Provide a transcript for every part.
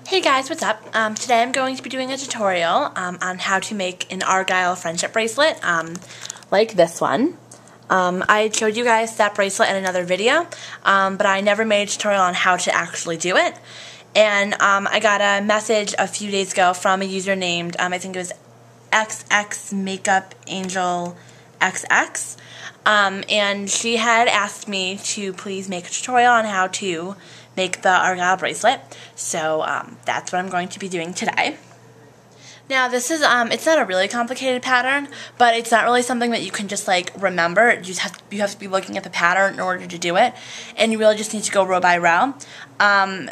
Hey guys, what's up? Today I'm going to be doing a tutorial on how to make an Argyle friendship bracelet like this one. I showed you guys that bracelet in another video, but I never made a tutorial on how to actually do it. And I got a message a few days ago from a user named, I think it was XXMakeupAngelXX, and she had asked me to please make a tutorial on how to make the Argyle bracelet, so that's what I'm going to be doing today. Now this is, it's not a really complicated pattern, but it's not really something that you can just like remember. You have to be looking at the pattern in order to do it, and you really just need to go row by row.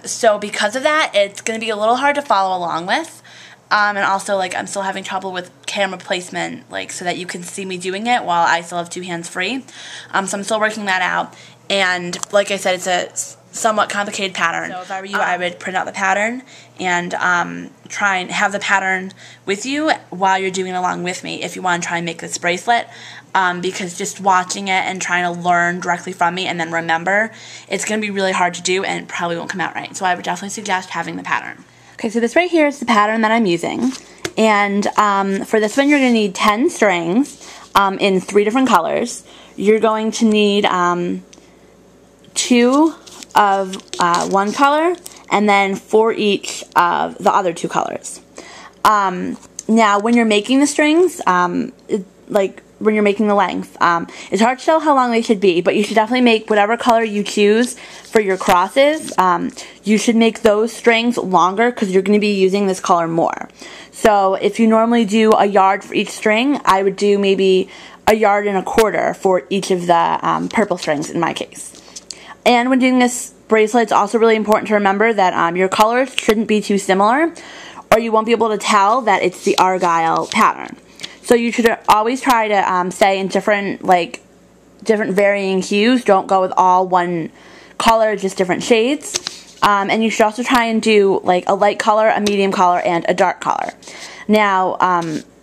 So because of that, it's going to be a little hard to follow along with, and also like I'm still having trouble with camera placement, like so that you can see me doing it while I still have two hands free. So I'm still working that out, and like I said, it's a somewhat complicated pattern. So if I were you, I would print out the pattern and try and have the pattern with you while you're doing it along with me if you want to try and make this bracelet, because just watching it and trying to learn directly from me and then remember, it's going to be really hard to do and it probably won't come out right. So I would definitely suggest having the pattern. Okay, so this right here is the pattern that I'm using, and for this one you're going to need 10 strings in 3 different colors. You're going to need 2 of one color, and then 4 each of the other 2 colors. Now, when you're making the strings, like when you're making the length, it's hard to tell how long they should be, but you should definitely make whatever color you choose for your crosses. You should make those strings longer because you're going to be using this color more. So if you normally do a yard for each string, I would do maybe a yard and a quarter for each of the purple strings in my case. And when doing this bracelet, it's also really important to remember that your colors shouldn't be too similar, or you won't be able to tell that it's the Argyle pattern. So you should always try to say in different varying hues. Don't go with all one color, just different shades. And you should also try and do like a light color, a medium color, and a dark color. Now,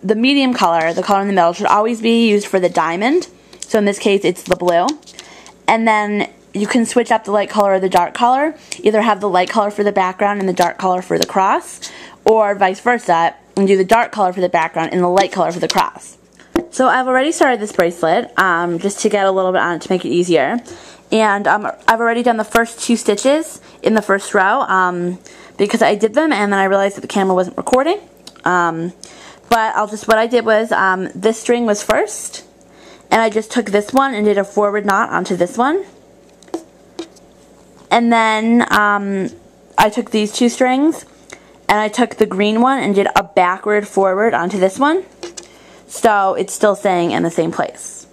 the medium color, the color in the middle, should always be used for the diamond. So in this case, it's the blue. And then you can switch up the light color or the dark color. Either have the light color for the background and the dark color for the cross, or vice versa, and do the dark color for the background and the light color for the cross. So I've already started this bracelet, just to get a little bit on it to make it easier. And I've already done the first 2 stitches in the first row, because I did them and then I realized that the camera wasn't recording. But what I did was, this string was first, and I just took this one and did a forward knot onto this one. And then I took these 2 strings, and I took the green one and did a backward forward onto this one. So it's still staying in the same place.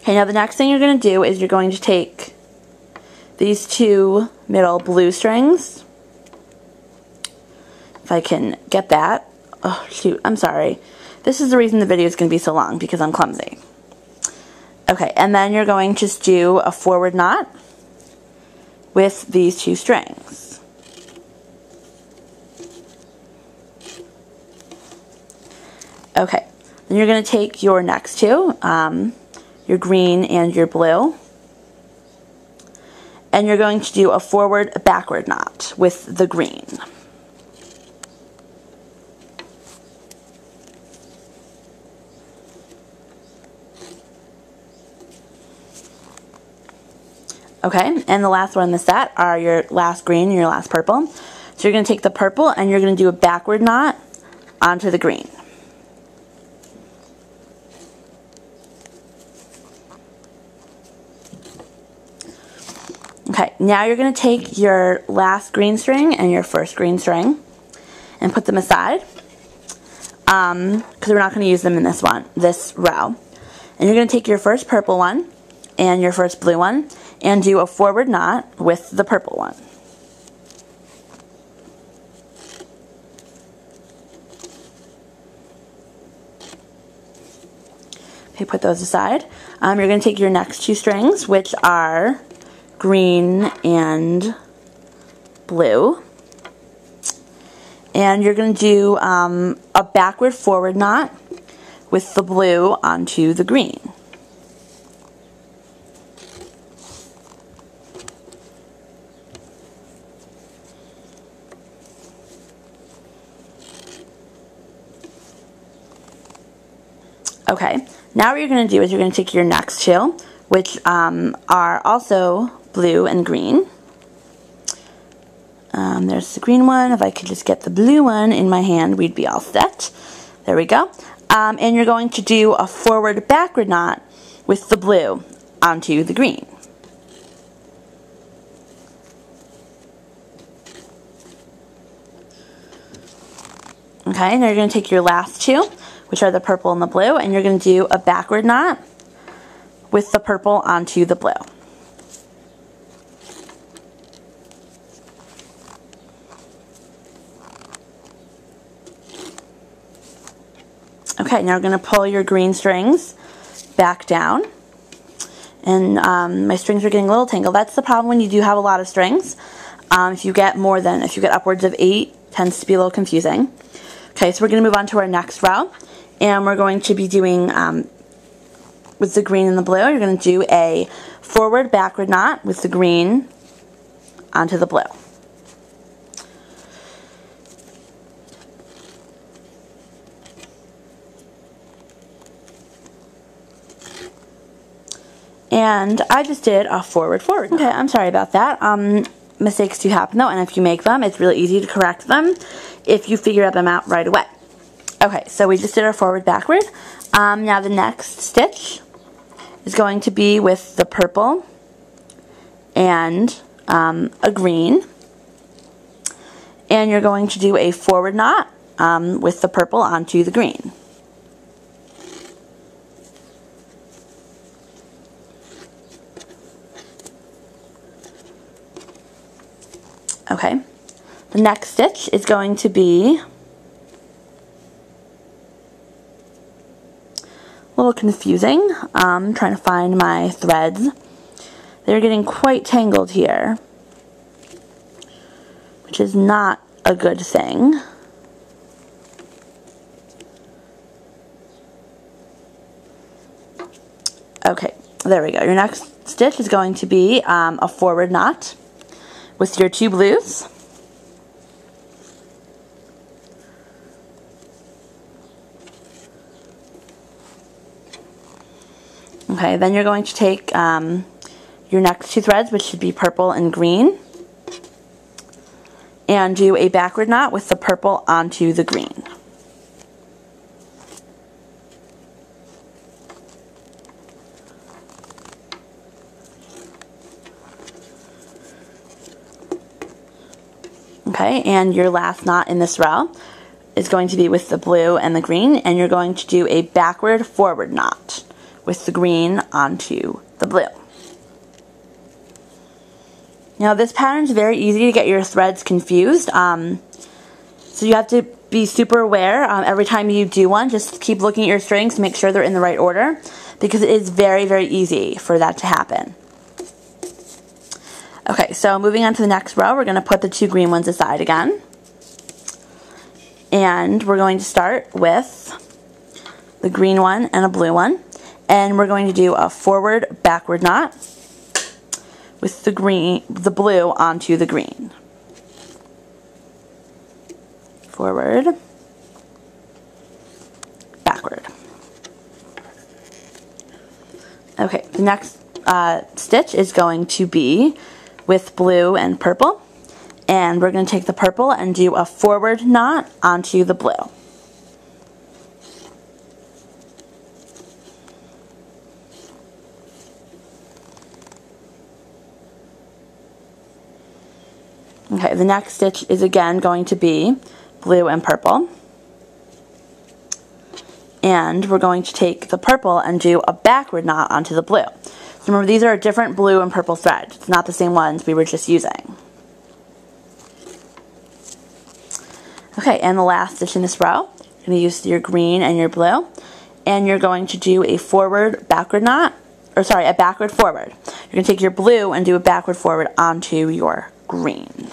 Okay, now the next thing you're going to do is you're going to take these 2 middle blue strings. If I can get that. Oh, shoot, I'm sorry. This is the reason the video is going to be so long, because I'm clumsy. Okay, and then you're going to just do a forward knot with these 2 strings. Okay, then you're going to take your next 2, your green and your blue, and you're going to do a forward backward knot with the green. Okay, and the last one in the set are your last green and your last purple. So you're going to take the purple and you're going to do a backward knot onto the green. Okay, now you're going to take your last green string and your first green string and put them aside, because we're not going to use them in this row. And you're going to take your first purple one and your first blue one and do a forward knot with the purple one. Okay, put those aside. You're going to take your next 2 strings, which are green and blue, and you're going to do a backward forward knot with the blue onto the green. Okay, now what you're going to do is you're going to take your next two, which are also blue and green. There's the green one. If I could just get the blue one in my hand, we'd be all set. There we go. And you're going to do a forward-backward knot with the blue onto the green. Okay, now you're going to take your last two, which are the purple and the blue, and you're going to do a backward knot with the purple onto the blue. Okay, now we're going to pull your green strings back down. And my strings are getting a little tangled. That's the problem when you do have a lot of strings. If you get upwards of 8, it tends to be a little confusing. Okay, so we're going to move on to our next row. And we're going to be doing, with the green and the blue, you're going to do a forward-backward knot with the green onto the blue. And I just did a forward-forward. Okay, I'm sorry about that. Mistakes do happen though, and if you make them, it's really easy to correct them if you figure them out right away. Okay, so we just did our forward-backward. Now the next stitch is going to be with the purple and a green. And you're going to do a forward knot with the purple onto the green. Okay, the next stitch is going to be a little confusing. I'm trying to find my threads. They're getting quite tangled here, which is not a good thing. Okay, there we go. Your next stitch is going to be a forward knot with your two blues. Okay, then you're going to take your next two threads, which should be purple and green, and do a backward knot with the purple onto the green. Okay, and your last knot in this row is going to be with the blue and the green, and you're going to do a backward forward knot with the green onto the blue. Now this pattern is very easy to get your threads confused, so you have to be super aware every time you do one. Just keep looking at your strings to make sure they're in the right order, because it is very, very easy for that to happen. Okay, so moving on to the next row, we're going to put the two green ones aside again. And we're going to start with the green one and a blue one. And we're going to do a forward backward knot with the blue onto the green. Forward, backward. Okay, the next stitch is going to be with blue and purple, and we're going to take the purple and do a forward knot onto the blue. Okay, the next stitch is again going to be blue and purple, and we're going to take the purple and do a backward knot onto the blue. So remember, these are different blue and purple threads. It's not the same ones we were just using. Okay, and the last stitch in this row, you're going to use your green and your blue, and you're going to do a forward backward knot, or sorry, a backward forward. You're going to take your blue and do a backward forward onto your green.